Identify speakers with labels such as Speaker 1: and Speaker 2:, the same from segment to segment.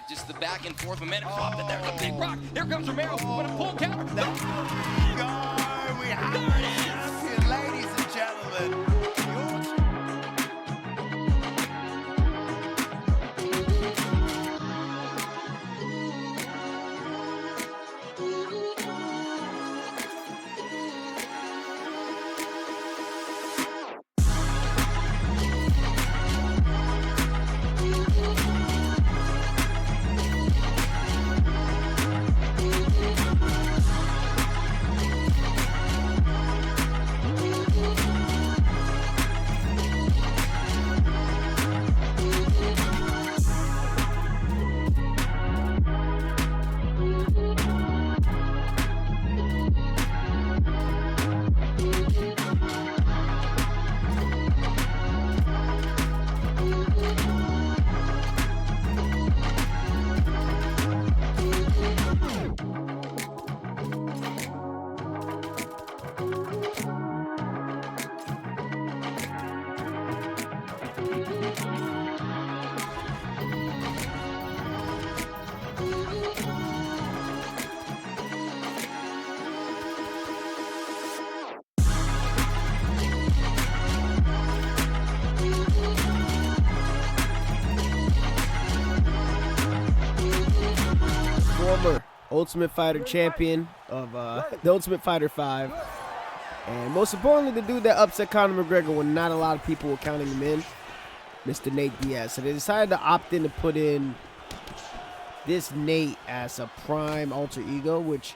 Speaker 1: Just the back and forth momentum. Oh, there's a big rock. Here comes Romero with a pull counter.
Speaker 2: We have a champion, ladies and gentlemen.
Speaker 3: Former Ultimate Fighter champion of the Ultimate Fighter 5. And most importantly, the dude that upset Conor McGregor when not a lot of people were counting him in, Mr. Nate Diaz. So they decided to opt in to put in this Nate as a prime alter ego, which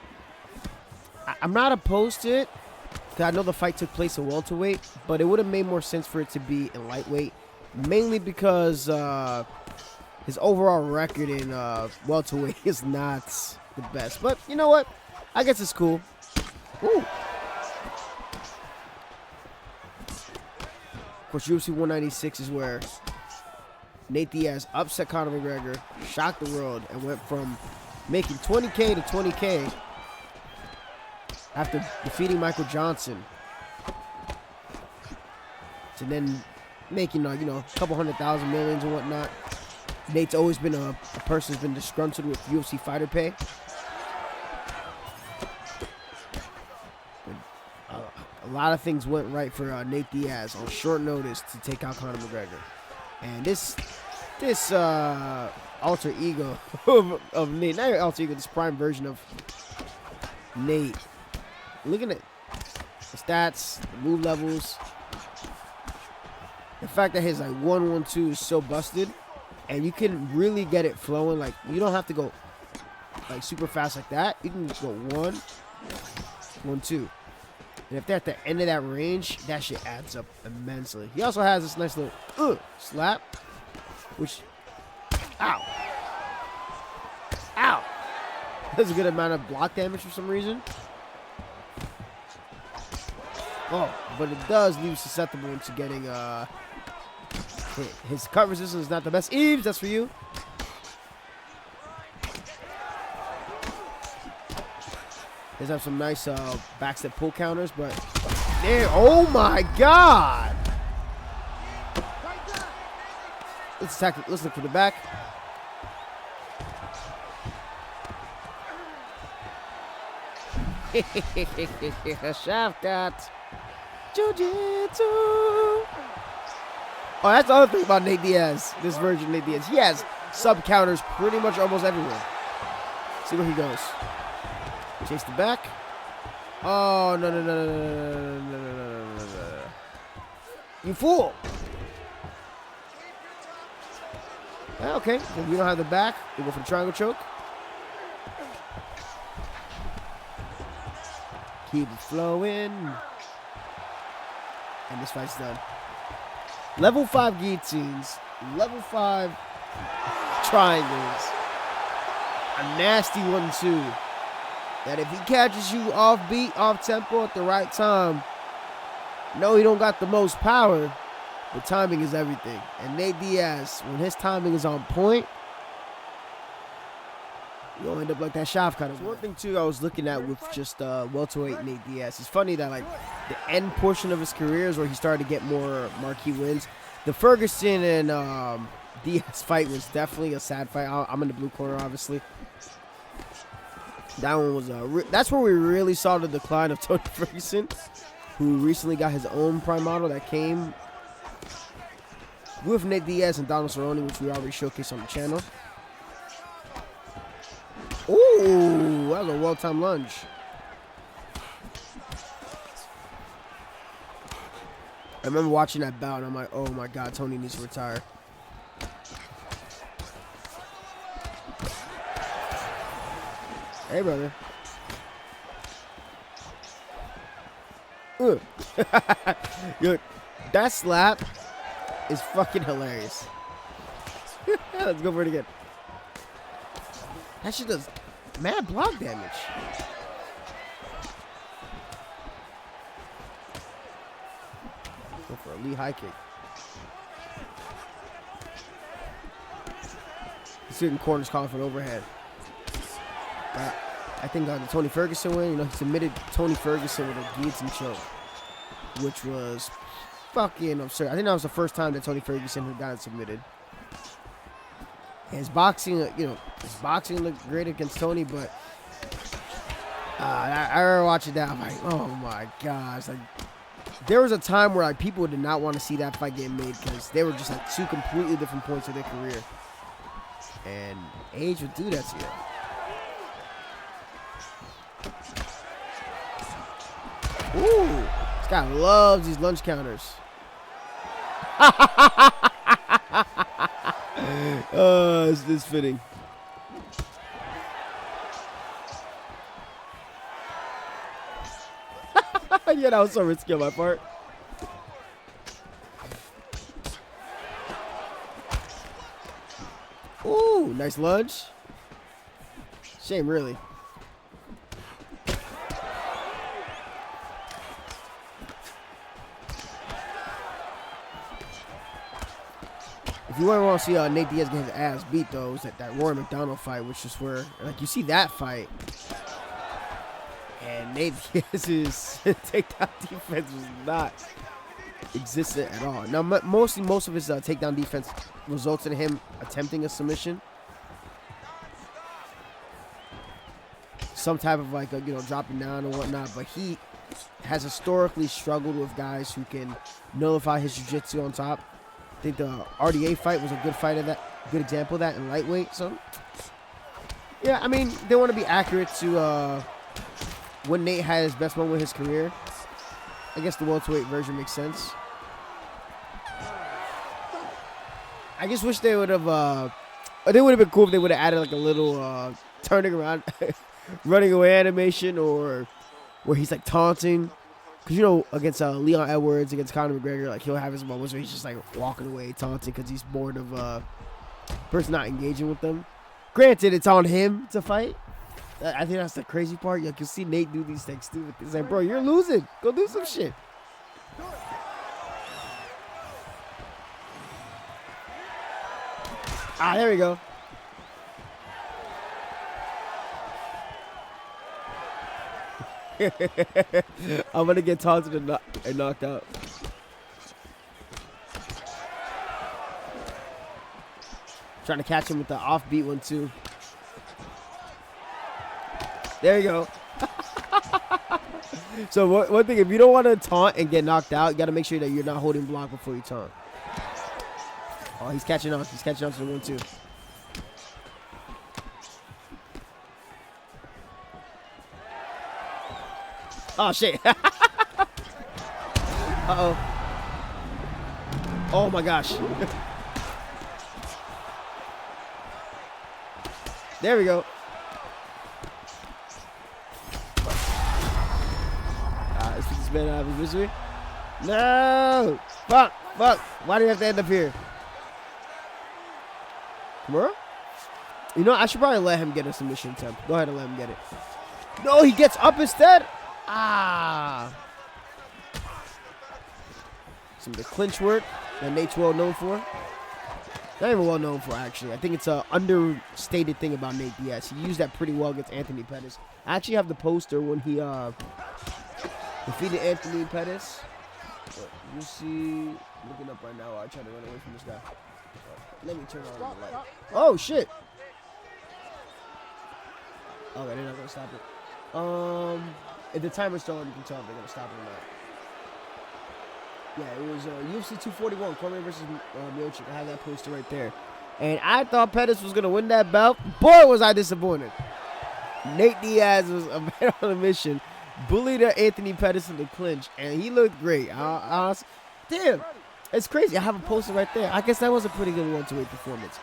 Speaker 3: I'm not opposed to it, because I know the fight took place in welterweight, but it would have made more sense for it to be in lightweight, mainly because his overall record in welterweight is not the best. But you know what? I guess it's cool. Ooh. Of course, UFC 196 is where Nate Diaz upset Conor McGregor, shocked the world, and went from making 20K to 20K after defeating Michael Johnson to then making, a couple 100,000 millions and whatnot. Nate's always been a person who's been disgruntled with UFC fighter pay. A lot of things went right for Nate Diaz on short notice to take out Conor McGregor. And this alter ego of Nate, not alter ego, this prime version of Nate. Looking at the stats, the move levels, the fact that his 1-1-2 is so busted. And you can really get it flowing. Like, you don't have to go like super fast like that. You can just go 1-1-2. And if they're at the end of that range, that shit adds up immensely. He also has this nice little slap, which, ow. There's a good amount of block damage for some reason. Oh, but it does leave susceptible into getting his cut resistance is not the best. Eves, that's for you. Does have some nice backstep pull counters, but there, oh my god! Let's attack. Let's look for the back. Shaft cut. Jiu-jitsu. Oh, that's the other thing about Nate Diaz, this version of Nate Diaz. He has sub-counters pretty much almost everywhere. See where he goes. Chase the back. Oh, no. You fool. Okay, if we don't have the back, we go for the triangle choke. Keep it flowing. And this fight's done. Level 5 guillotines, level 5 triangles, a nasty 1-2. That if he catches you off beat, off tempo at the right time, no, he don't got the most power, but timing is everything. And Nate Diaz, when his timing is on point, you'll end up like that shaft cutter. One thing too I was looking at with just welterweight Nate Diaz, it's funny that like the end portion of his career is where he started to get more marquee wins. The Ferguson and Diaz fight was definitely a sad fight. I'm in the blue corner, obviously. That one was that's where we really saw the decline of Tony Ferguson, who recently got his own Prime model that came with Nate Diaz and Donald Cerrone, which we already showcased on the channel. Ooh, that was a well-timed lunge. I remember watching that bout, and I'm like, oh my God, Tony needs to retire. Hey, brother. Yo, that slap is fucking hilarious. Let's go for it again. That shit does mad block damage. Go for a Lee high kick. He's sitting corners calling for an overhead. I think the Tony Ferguson win, you know, he submitted Tony Ferguson with a guillotine choke, which was fucking absurd. I think that was the first time that Tony Ferguson had gotten submitted. And his boxing, you know, looked great against Tony, but I remember watching that. I'm like, oh my gosh. Like, there was a time where like people did not want to see that fight get made because they were just like two completely different points of their career. And age would do that to you. Ooh, this guy loves these lunge counters. Is this fitting? Yeah, that was so risky on my part. Ooh, nice lunge. Shame, really. If you want to see Nate Diaz get his ass beat, though, it was that Rory McDonald fight, which is where, like, you see that fight, and Nate Diaz's takedown defense was not existent at all. Now, most of his takedown defense results in him attempting a submission, some type of like dropping down and whatnot. But he has historically struggled with guys who can nullify his jiu-jitsu on top. I think the RDA fight was a good fight of that, good example of that in lightweight. So, yeah, I mean, they want to be accurate to when Nate had his best moment of his career. I guess the welterweight version makes sense. I just wish they would have. They would have been cool if they would have added like a little turning around, running away animation, or where he's like taunting. Because, you know, against Leon Edwards, against Conor McGregor, like, he'll have his moments where he's just, like, walking away, taunting because he's bored of person not engaging with them. Granted, it's on him to fight. I think that's the crazy part. Like, you'll see Nate do these things, too. It's like, bro, you're losing. Go do some shit. Ah, there we go. I'm gonna get taunted and knocked out. Trying to catch him with the offbeat one too. There you go. So one thing, if you don't want to taunt and get knocked out, you got to make sure that you're not holding block before you taunt. Oh, he's catching on. He's catching on to the 1-2. Oh, shit. Uh-oh. Oh, my gosh. There we go. Let's get this man out of his misery. No! Fuck! Fuck! Why do you have to end up here? Kimura? You know, I should probably let him get a submission attempt. Go ahead and let him get it. No, he gets up instead? Ah. Some of the clinch work that Nate's well known for. Not even well known for, actually. I think it's an understated thing about Nate Diaz. He used that pretty well against Anthony Pettis. I actually have the poster when he defeated Anthony Pettis. You see, looking up right now, I try to run away from this guy. Let me turn on the light. Oh, shit. Okay, they're not going to stop it. If the timer's still on, you can tell if they're going to stop it or not. Yeah, it was UFC 241, Cormier versus Miocic. I have that poster right there. And I thought Pettis was going to win that belt. Boy, was I disappointed. Nate Diaz was a man on a mission. Bullied Anthony Pettis in the clinch, and he looked great. Damn, it's crazy. I have a poster right there. I guess that was a pretty good welterweight performance.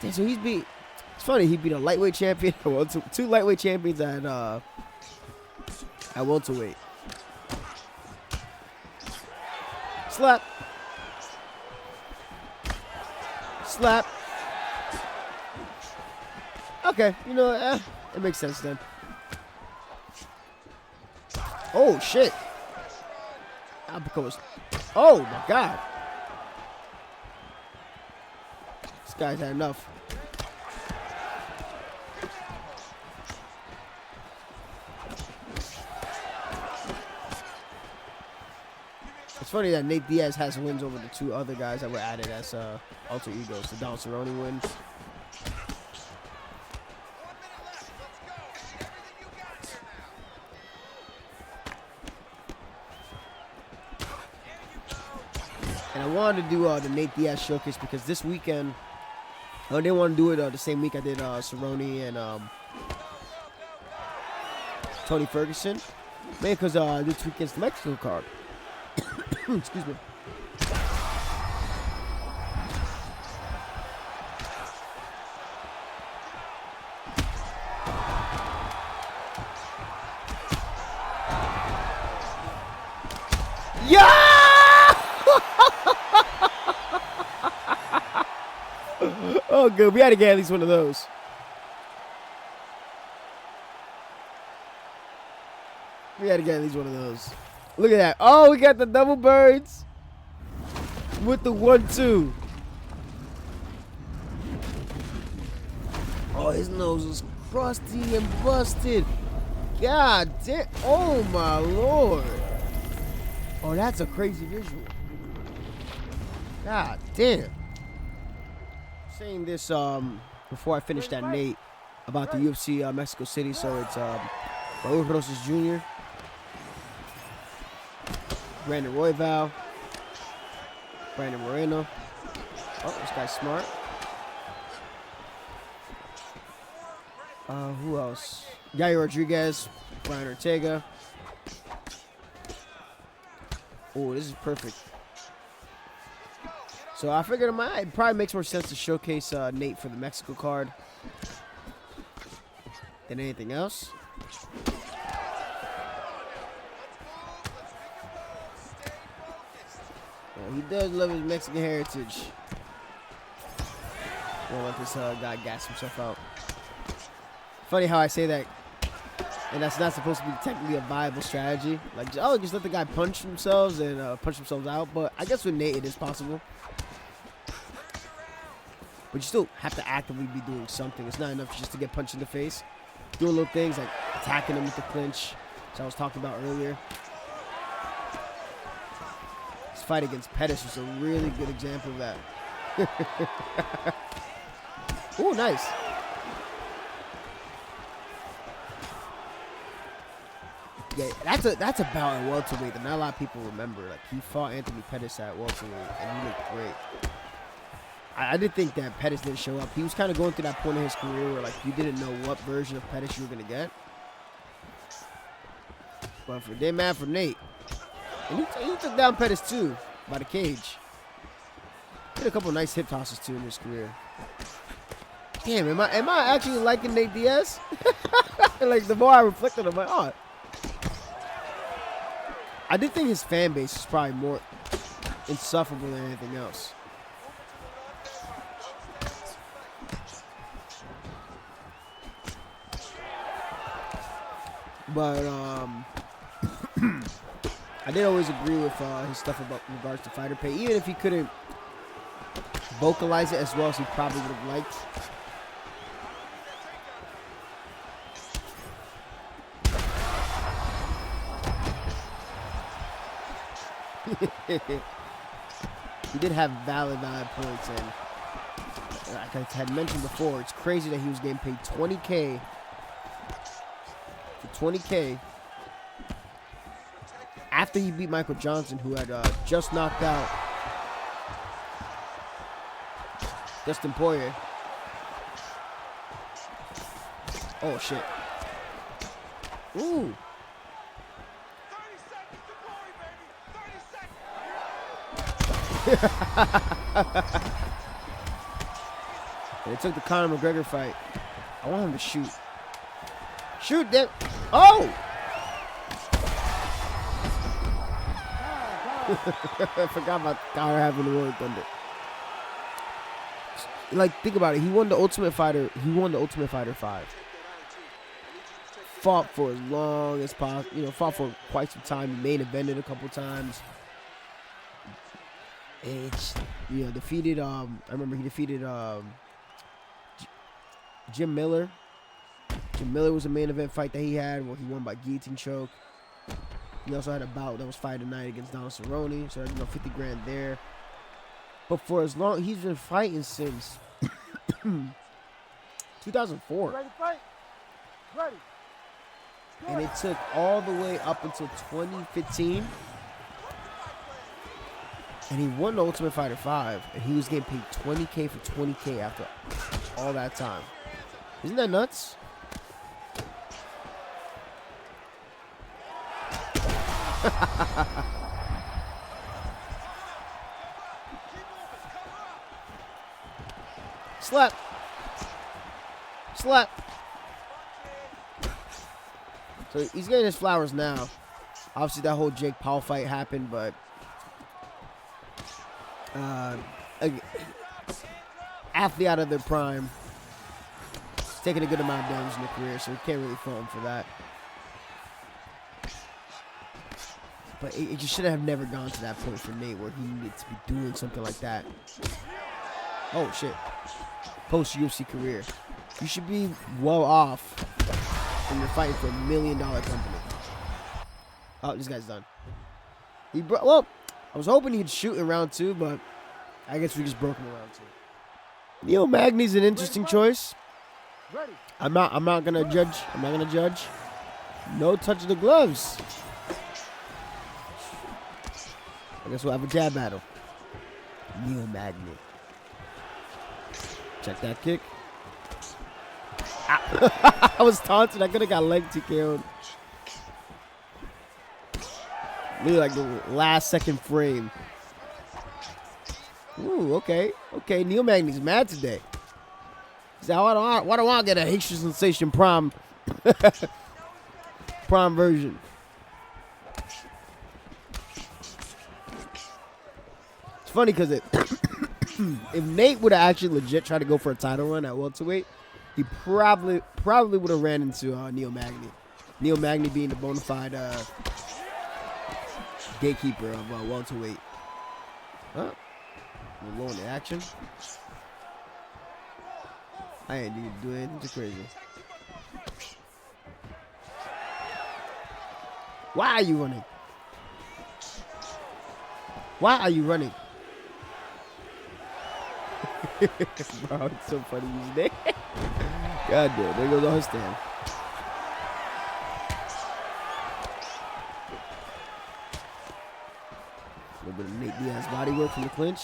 Speaker 3: Damn, so he's beat. It's funny. He beat a lightweight champion, well, two lightweight champions at welterweight. Slap. Slap. Okay, you know, it makes sense then. Oh, shit. Oh, my God. This guy's had enough. It's funny that Nate Diaz has wins over the two other guys that were added as alter egos. The Don Cerrone win. And I wanted to do the Nate Diaz showcase because this weekend, I didn't want to do it the same week I did Cerrone and Tony Ferguson. Mainly because this weekend's the Mexico card. Excuse me. Yeah! Oh, good. We had to get at least one of those. We had to get at least one of those. Look at that. Oh, we got the double birds with the 1-2. Oh, his nose is crusty and busted. God damn. Oh, my Lord. Oh, that's a crazy visual. God damn. Saying this before I finish that Nate about the UFC Mexico City. So it's Raul Rosas Jr., Brandon Royval, Brandon Moreno. Oh, this guy's smart. Who else? Yair Rodriguez, Brian Ortega. Oh, this is perfect. So I figured it probably makes more sense to showcase Nate for the Mexico card than anything else. Yeah, he does love his Mexican heritage. Won't let this guy gas himself out. Funny how I say that, and that's not supposed to be technically a viable strategy. Like, just let the guy punch themselves and punch themselves out. But I guess with Nate, it is possible. But you still have to actively be doing something. It's not enough just to get punched in the face. Doing little things like attacking him with the clinch, which I was talking about earlier. This fight against Pettis was a really good example of that. Oh, nice. Yeah, that's a bout at welterweight that not a lot of people remember. Like, he fought Anthony Pettis at welterweight, and he looked great. I did think that Pettis didn't show up. He was kind of going through that point in his career where, like, you didn't know what version of Pettis you were going to get. But it didn't matter for Nate. And he took down Pettis, too, by the cage. He did a couple nice hip tosses, too, in his career. Damn, am I actually liking Nate Diaz? Like, the more I reflect on him, I'm like, oh. I did think his fan base is probably more insufferable than anything else. But I did always agree with his stuff about in regards to fighter pay, even if he couldn't vocalize it as well as he probably would have liked. He did have valid points, and like I had mentioned before, it's crazy that he was getting paid $20K for $20K after he beat Michael Johnson, who had just knocked out Dustin Poirier. Oh, shit. Ooh. 30 seconds. They took the Conor McGregor fight. I want him to shoot. Shoot them. Oh! I forgot about Conor having the World Thunder. Like, think about it. He won the Ultimate Fighter. He won the Ultimate Fighter 5. Fought for as long as possible. You know, fought for quite some time. He main evented a couple times. It's, you know, defeated. I remember he defeated Jim Miller. Jim Miller was a main event fight that he had where he won by guillotine choke. He also had a bout that was fight tonight against Donald Cerrone, so you know, 50 grand there. But for as long, he's been fighting since 2004.
Speaker 4: Ready, fight? Ready.
Speaker 3: And it took all the way up until 2015. And he won the Ultimate Fighter 5, and he was getting paid $20K for $20K after all that time. Isn't that nuts? Slap. Slap. So he's getting his flowers now. Obviously, that whole Jake Paul fight happened, but athlete out of their prime, taking a good amount of damage in their career, so we can't really fault him for that. But it just should have never gone to that point for Nate where he needed to be doing something like that. Oh, shit. Post-UFC career. You should be well off when you're fighting for $1 million company. Oh, this guy's done. Well, I was hoping he'd shoot in round 2, but I guess we just broke him in round 2. Neil Magny's an interesting choice. I'm not gonna judge. I'm not gonna judge. No touch of the gloves. I guess we'll have a jab battle. Neil Magny. Check that kick. I was taunted. I could have got leg TKO'd. Maybe like the last second frame. Ooh, okay. Okay, Neil Magny's mad today. He said, why don't I get a Haitian Sensation Prime Prime version? It's funny because if Nate would have actually legit tried to go for a title run at welterweight, he probably would have ran into Neil Magny. Neil Magny being the bona fide gatekeeper of welterweight. Huh? We're low in the action. I ain't need to do anything too crazy. Why are you running? Why are you running? Bro, it's so funny using that. God damn, there goes our stand. A little bit of Nate Diaz body work from the clinch.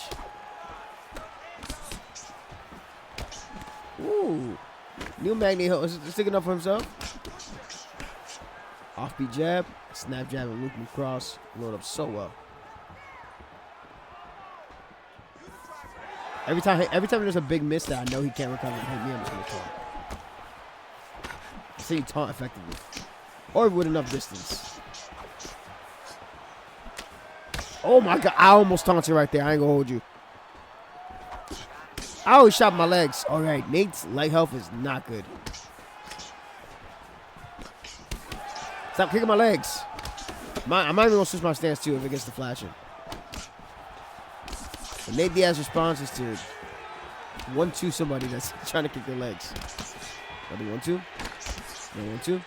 Speaker 3: Ooh. Neil Magny is sticking up for himself. Offbeat jab, snap jab, and looping cross. Load up so well. Every time there's a big miss that I know he can't recover from him, I'm just gonna taunt. I say you taunt effectively. Or with enough distance. Oh my god, I almost taunted right there. I ain't gonna hold you. I always shot my legs. Alright, Nate's leg health is not good. Stop kicking my legs. I might even gonna switch my stance too if it gets to flashing. And Nate Diaz's response is to 1-2 somebody that's trying to kick their legs. Ready, 1-2. No, 1-2.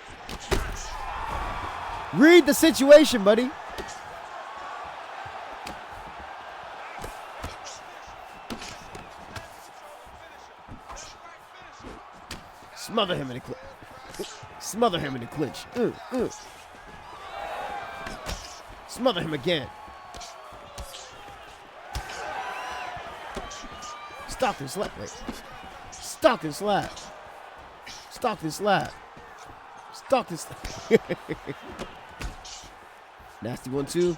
Speaker 3: Read the situation, buddy. Smother him in the clinch. Smother him in the clinch. Smother him again. Stalk and slap. Wait. Stalk and slap. Stalk and slap. Stalk and slap. Nasty 1-2.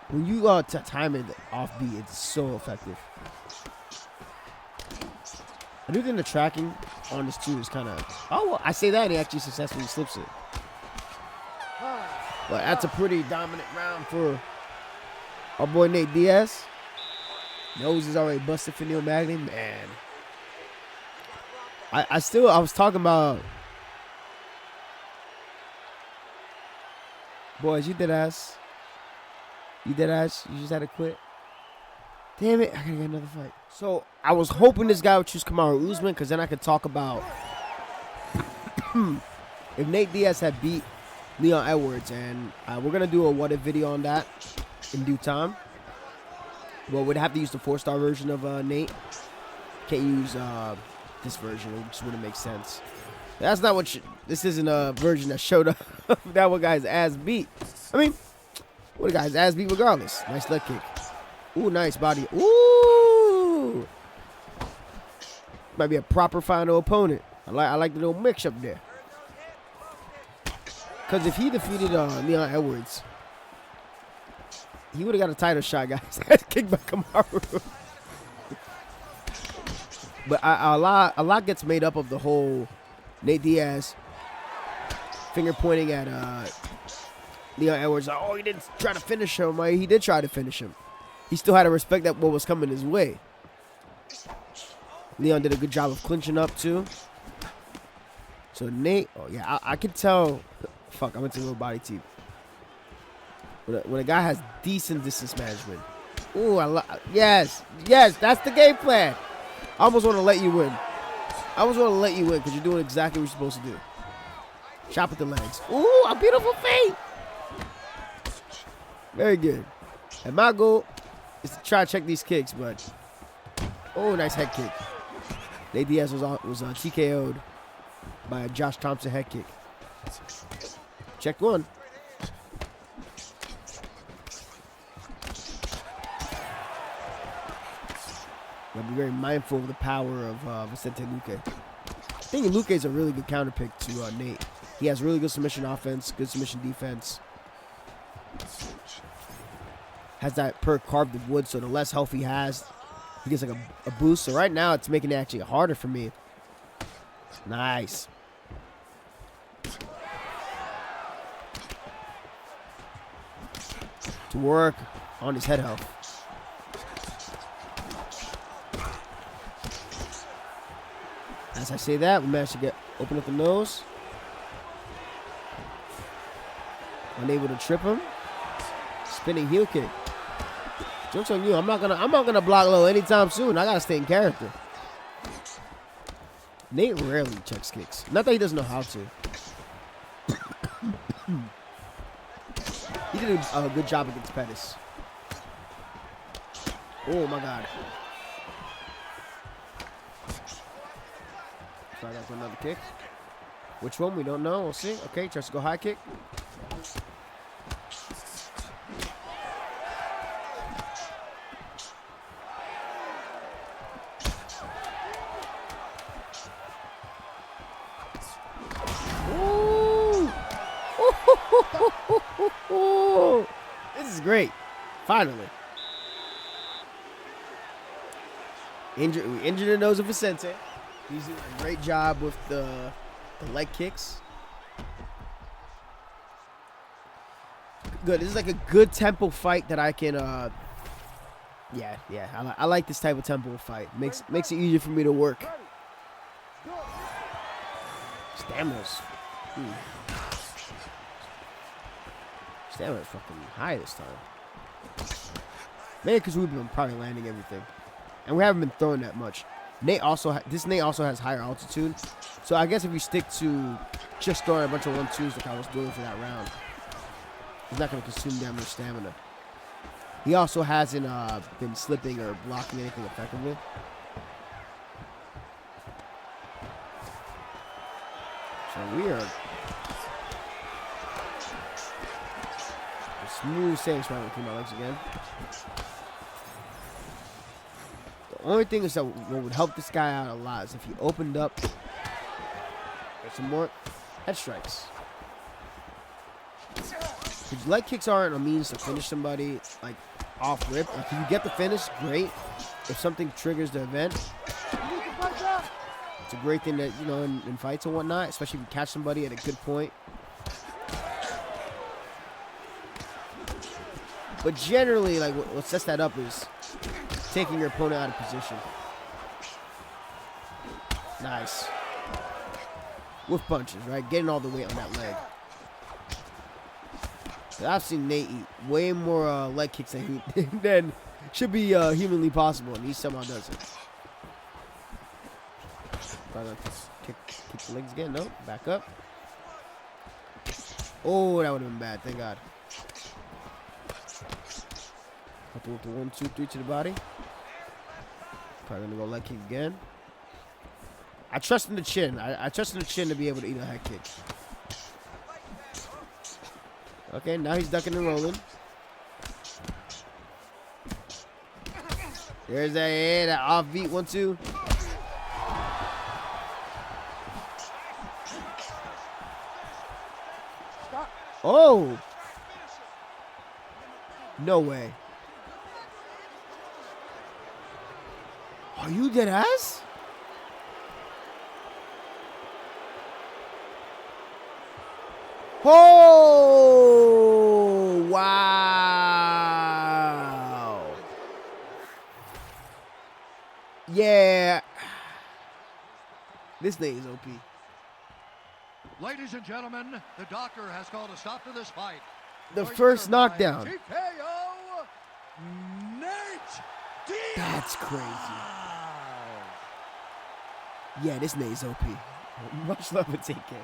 Speaker 3: When you time it offbeat, it's so effective. I do think the tracking on this too is kind of. Oh, well, I say that and he actually successfully slips it. But that's a pretty dominant round for our boy Nate Diaz. Nose is already busted for Neil Magny, man. I was talking about. Boys, you dead ass. You dead ass. You just had to quit. Damn it, I gotta get another fight. So I was hoping this guy would choose Kamaru Usman because then I could talk about if Nate Diaz had beat Leon Edwards, and we're gonna do a what if video on that in due time. Well, we'd have to use the 4-star version of Nate. Can't use this version; it just wouldn't make sense. That's not what. This isn't a version that showed up. That one guy's ass beat. I mean, what a guy's ass beat regardless. Nice leg kick. Ooh, nice body. Ooh, might be a proper final opponent. I like the little mix up there. Because if he defeated Leon Edwards, he would have got a title shot, guys. Kick by Kamaru. But a lot gets made up of the whole Nate Diaz finger pointing at Leon Edwards. Like, oh, he didn't try to finish him. Like, he did try to finish him. He still had to respect that what was coming his way. Leon did a good job of clinching up too. So Nate, oh yeah, I could tell. Fuck, I went to little body team. When a guy has decent distance management. Ooh, yes, that's the game plan. I almost want to let you win. I almost want to let you win because you're doing exactly what you're supposed to do. Chop with the legs. Ooh, a beautiful feint. Very good. And my goal is to try to check these kicks, but oh, nice head kick. Nate Diaz was TKO'd by a Josh Thompson head kick. Check one. Gotta be very mindful of the power of Vicente Luque. I think Luque is a really good counter pick to Nate. He has really good submission offense, good submission defense. Has that perk carved in wood, so the less health he has, he gets like a boost. So right now, it's making it actually harder for me. Nice. To work on his head health. As I say that, we managed to open up the nose. Unable to trip him. Spinning heel kick. Joke's on you. I'm not gonna block low anytime soon. I gotta stay in character. Nate rarely checks kicks. Not that he doesn't know how to. He did a good job against Pettis. Oh my God. Try that for another kick. Which one? We don't know. We'll see. Okay, tries to go high kick. Ooh. This is great. Finally. We injured the nose of Vicente. He's doing a great job with the leg kicks. Good. This is like a good tempo fight that I can. Yeah. I like this type of tempo fight. Makes it easier for me to work. Stamina's. Stamina's fucking high this time. Maybe because we've been probably landing everything, and we haven't been throwing that much. Nate also has higher altitude, so I guess if you stick to just throwing a bunch of 1-2s like I was doing for that round, he's not going to consume that much stamina. He also hasn't been slipping or blocking anything effectively. So we are a smooth sailing strike between my legs again. The only thing is that what would help this guy out a lot is if he opened up for some more head strikes. His leg kicks aren't a means to finish somebody like off rip. Like, if you get the finish, great. If something triggers the event, it's a great thing that, you know, in fights and whatnot, especially if you catch somebody at a good point. But generally, like, what sets that up is taking your opponent out of position. Nice. With punches, right? Getting all the weight on that leg. I've seen Nate eat way more leg kicks than should be humanly possible, and he somehow does it. Kick the legs again. Nope. Back up. Oh, that would have been bad. Thank God. With the 1, 2, 3 to the body. Probably gonna go leg kick again. I trust in the chin. I trust in the chin to be able to eat a head kick. Okay, now he's ducking and rolling. There's that offbeat 1, 2. Oh! No way. Are you dead ass? Oh! Wow! Yeah. This thing is OP.
Speaker 5: Ladies and gentlemen, the doctor has called a stop to this fight.
Speaker 3: The first knockdown.
Speaker 5: TKO, Nate Diaz.
Speaker 3: That's crazy. Yeah, this Nate's OP. Much love for TK.